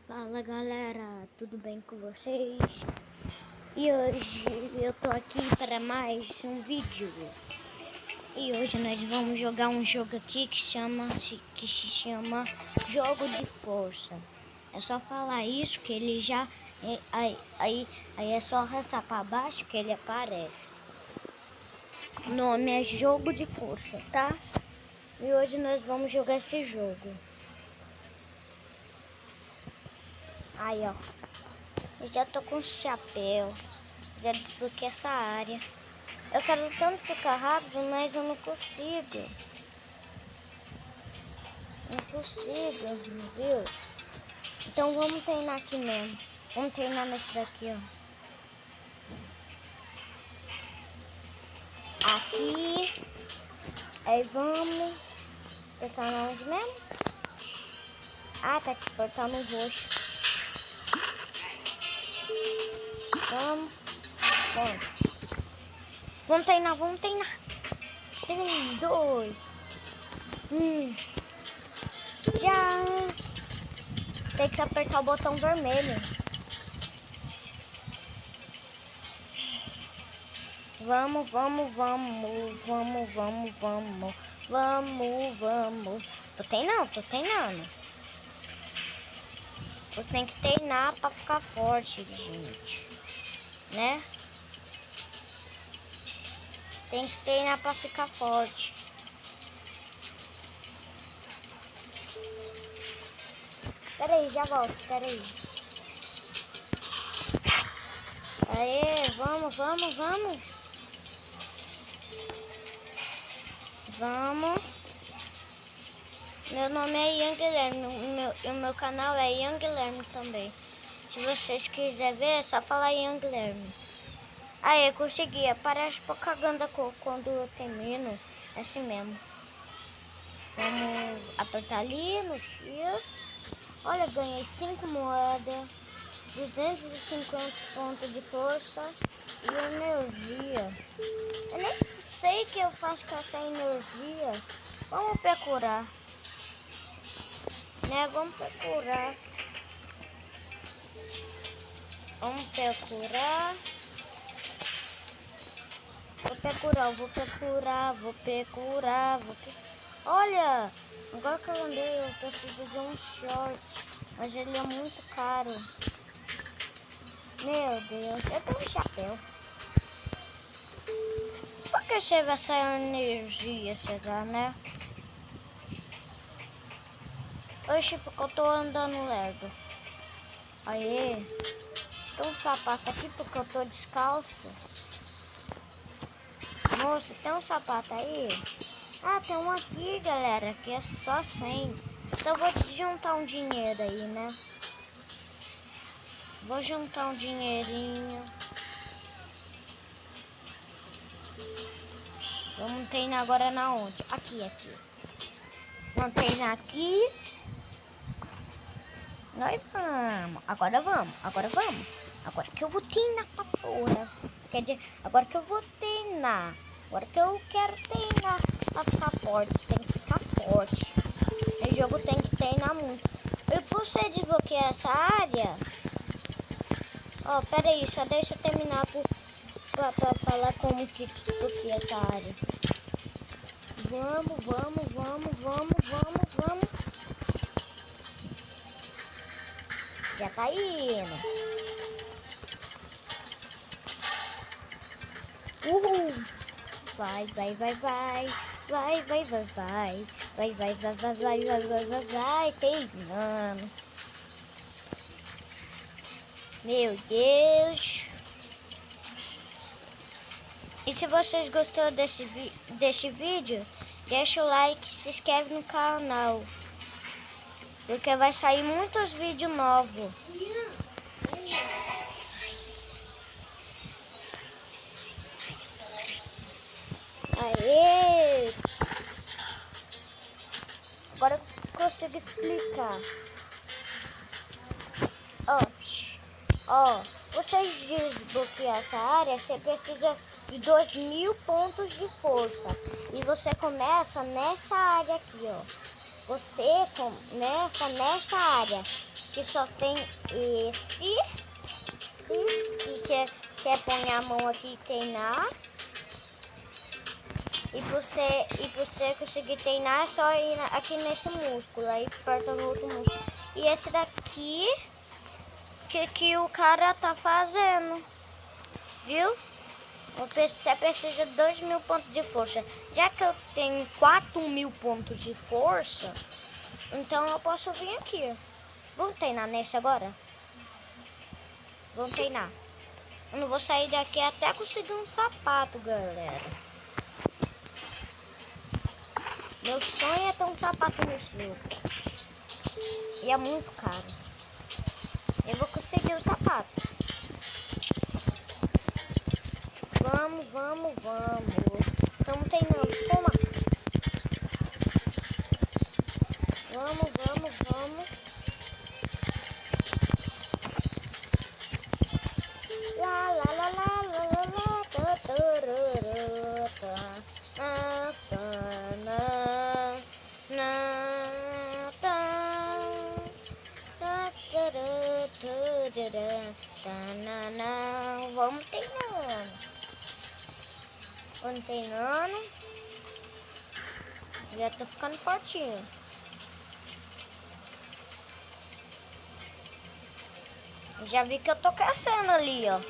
Fala galera, tudo bem com vocês? E hoje eu tô aqui para mais um vídeo. E hoje nós vamos jogar um jogo aqui que se chama Jogo de Força. É só falar isso que ele já aí é só arrastar para baixo que ele aparece. O nome é Jogo de Força, tá? E hoje nós vamos jogar esse jogo. Aí, ó. Eu já tô com chapéu. Já desbloqueei essa área. Eu quero tanto ficar rápido, mas eu não consigo. Não consigo, viu? Então vamos treinar aqui mesmo. Vamos treinar nesse daqui, ó. Aqui. Aí vamos. Apertar onde mesmo? Ah, tá aqui, apertar no roxo. Vamos. Vamos. Vamos treinar, vamos treinar. 3, 2, 1. Já. Tem que apertar o botão vermelho. Vamos. Tô treinando. Eu tenho que treinar pra ficar forte, gente. Né? Tem que treinar pra ficar forte. Pera aí, já volto, pera aí. Aê, vamos. Meu nome é Ian Guilherme, o meu canal é Ian Guilherme também. Se vocês quiserem ver, é só falar Ian Guilherme. Aí, consegui. Aparece propaganda quando eu termino. É assim mesmo. Vamos apertar ali no X. Olha, ganhei 5 moedas, 250 pontos de força e energia. Eu nem sei o que eu faço com essa energia. Vamos procurar. Né? Vamos procurar. Vou procurar. Olha, agora que eu lembrei, eu preciso de um short, mas ele é muito caro. Meu Deus, eu tenho um chapéu. Por que serve essa energia, será, né? Oxe, porque eu tô andando lerdo. Aê, tem um sapato aqui porque eu tô descalço. Moço, tem um sapato aí? Ah, tem um aqui, galera, que é só 100. Então eu vou juntar um dinheiro aí, né? Vou juntar um dinheirinho. Vamos treinar agora na onde? Aqui. Vamos treinar aqui. Nós vamos. Agora vamos. Agora que eu vou treinar pra porra. Quer dizer, agora que eu vou treinar. Agora que eu quero treinar pra ficar forte. Tem que ficar forte. Esse jogo tem que treinar muito. E por você desbloquear essa área... Ó, pera aí, só deixa eu terminar pra falar como que desbloqueia essa área. Vamos. Já tá indo. Uhul. Vai. Treinando. Meu Deus. E se vocês gostaram desse vídeo, deixa o like e se inscreve no canal. Porque vai sair muitos vídeos novos. Aê! Agora eu consigo explicar. Ó, vocês desbloquear essa área, você precisa de 2000 pontos de força. E você começa nessa área aqui, ó. Você começa nessa área. que só tem esse. E quer pôr a mão aqui e treinar. E pra você conseguir treinar é só ir aqui nesse músculo. Aí aperta no outro músculo. E esse daqui que o cara tá fazendo. Viu? Você precisa de 2.000 pontos de força. Já que eu tenho 4.000 pontos de força, então eu posso vir aqui. Vamos treinar nesse agora? Vamos treinar. Eu não vou sair daqui até conseguir um sapato, galera. Meu sonho é ter um sapato nesse jogo. E é muito caro. Eu vou conseguir o sapato. Vamos. Estamos treinando. Toma. Vamos. Vamos treinando. Já tô ficando fortinho. Já vi que eu tô crescendo ali, ó.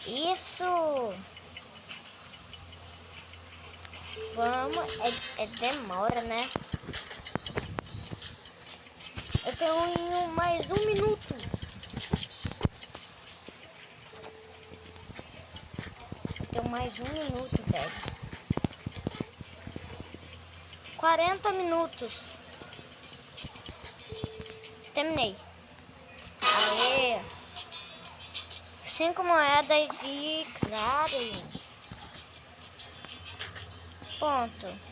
Isso. Vamos. Demora, né? Eu tenho mais 1 minuto. Eu tenho mais 1 minuto, velho. 40 minutos. Terminei. Aê. 5 moedas de claro. Ponto.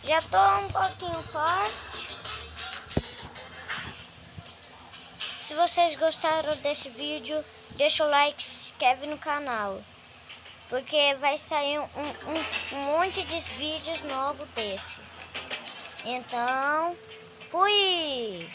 Já tô um pouquinho forte. Se vocês gostaram desse vídeo, deixa o like e se inscreve no canal. Porque vai sair um monte de vídeos novos desse. Então, fui!